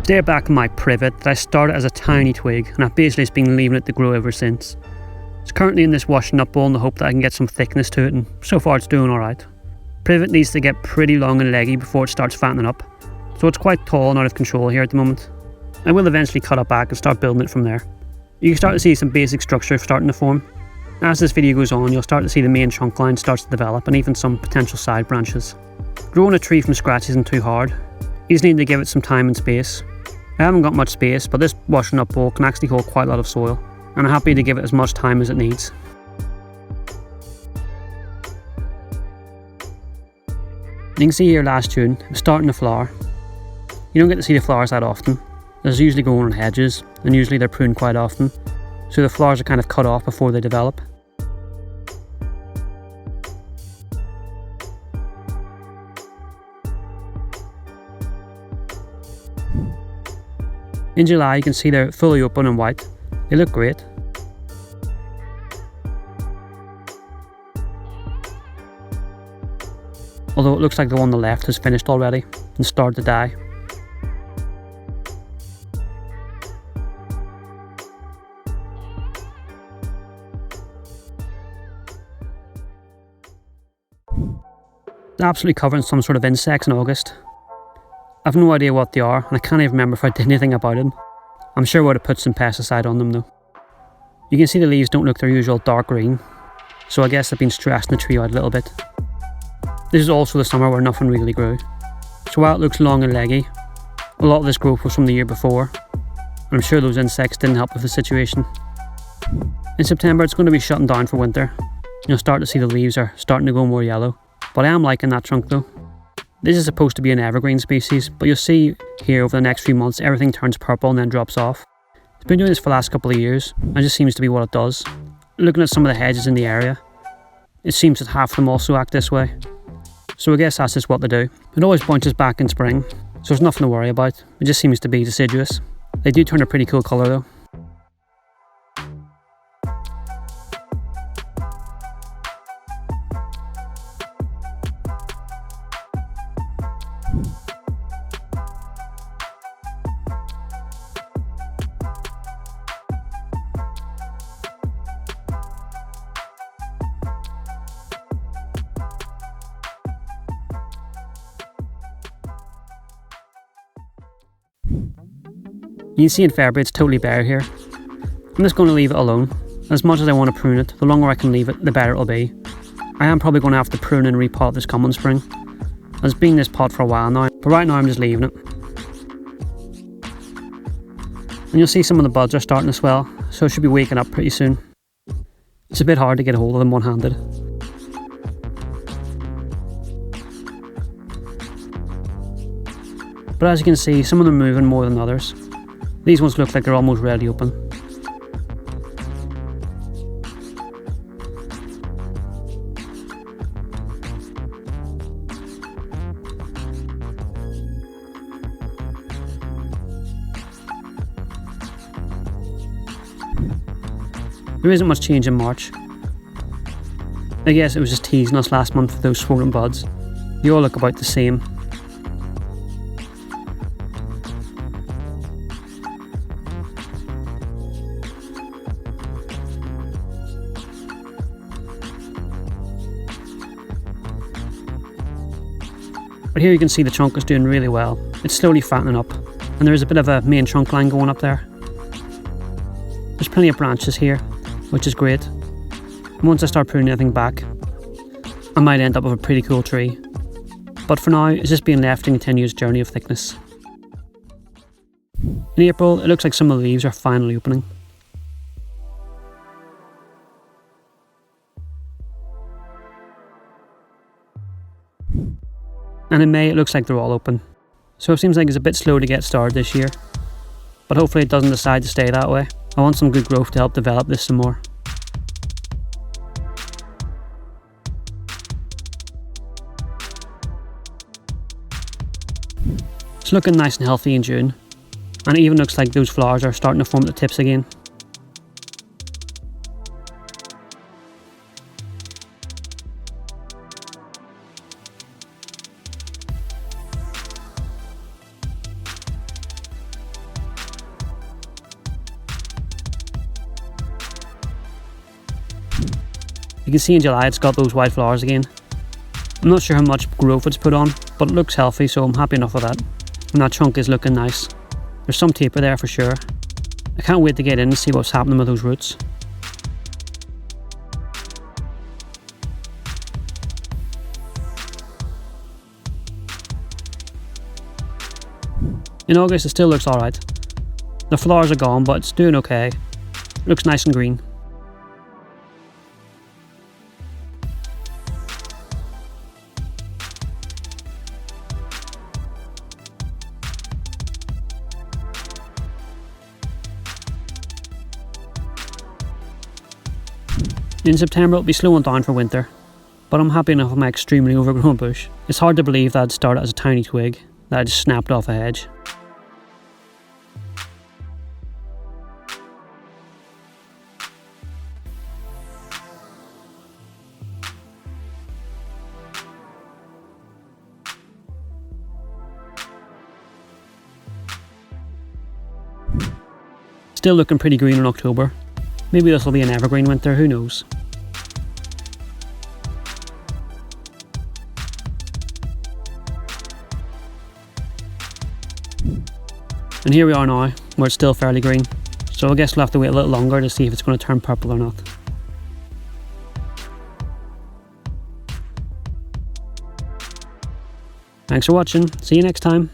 They're back in my privet that I started as a tiny twig, and I've basically just been leaving it to grow ever since. It's currently in this washing up bowl in the hope that I can get some thickness to it, and so far it's doing alright. Privet needs to get pretty long and leggy before it starts fattening up, so it's quite tall and out of control here at the moment. I will eventually cut it back and start building it from there. You can start to see some basic structure starting to form. As this video goes on, you'll start to see the main trunk line starts to develop and even some potential side branches. Growing a tree from scratch isn't too hard. You just need to give it some time and space. I haven't got much space, but this washing up bowl can actually hold quite a lot of soil, and I'm happy to give it as much time as it needs. You can see here last June, it was starting to flower. You don't get to see the flowers that often. There's usually growing on hedges, and usually they're pruned quite often, so the flowers are kind of cut off before they develop. In July you can see they're fully open and white. They look great. Although it looks like the one on the left has finished already and started to die. It's absolutely covered in some sort of insects in August. I've no idea what they are, and I can't even remember if I did anything about them. I'm sure I would have put some pesticide on them though. You can see the leaves don't look their usual dark green, so I guess they've been stressing the tree out a little bit. This is also the summer where nothing really grew, so while it looks long and leggy, a lot of this growth was from the year before, and I'm sure those insects didn't help with the situation. In September it's going to be shutting down for winter. You'll start to see the leaves are starting to go more yellow, but I am liking that trunk though. This is supposed to be an evergreen species, but you'll see here over the next few months everything turns purple and then drops off. It's been doing this for the last couple of years, and it just seems to be what it does. Looking at some of the hedges in the area, it seems that half of them also act this way. So I guess that's just what they do. It always bunches back in spring, so there's nothing to worry about. It just seems to be deciduous. They do turn a pretty cool colour though. You can see in Fabr it's totally bare here. I'm just going to leave it alone. As much as I want to prune it, the longer I can leave it, the better it'll be. I am probably going to have to prune and repot this coming spring. It's been in this pot for a while now, but right now I'm just leaving it. And you'll see some of the buds are starting to swell, so it should be waking up pretty soon. It's a bit hard to get a hold of them one-handed. But as you can see, some of them are moving more than others. These ones look like they're almost ready to open. There isn't much change in March. I guess it was just teasing us last month with those swollen buds. They all look about the same. But here you can see the trunk is doing really well. It's slowly fattening up, and there is a bit of a main trunk line going up there. There's plenty of branches here, which is great. And once I start pruning everything back, I might end up with a pretty cool tree. But for now, it's just being left to continue its journey of thickness. In April, it looks like some of the leaves are finally opening. And in May it looks like they're all open. So it seems like it's a bit slow to get started this year. But hopefully it doesn't decide to stay that way. I want some good growth to help develop this some more. It's looking nice and healthy in June. And it even looks like those flowers are starting to form the tips again. You can see in July it's got those white flowers again. I'm not sure how much growth it's put on, but it looks healthy, so I'm happy enough with that. And that trunk is looking nice. There's some taper there for sure. I can't wait to get in and see what's happening with those roots. In August it still looks alright. The flowers are gone, but it's doing okay. It looks nice and green. In September it'll be slowing down for winter, but I'm happy enough with my extremely overgrown bush. It's hard to believe that it started as a tiny twig that I just snapped off a hedge. Still looking pretty green in October. Maybe this will be an evergreen winter, who knows. And here we are now, where it's still fairly green. So I guess we'll have to wait a little longer to see if it's going to turn purple or not. Thanks for watching, see you next time.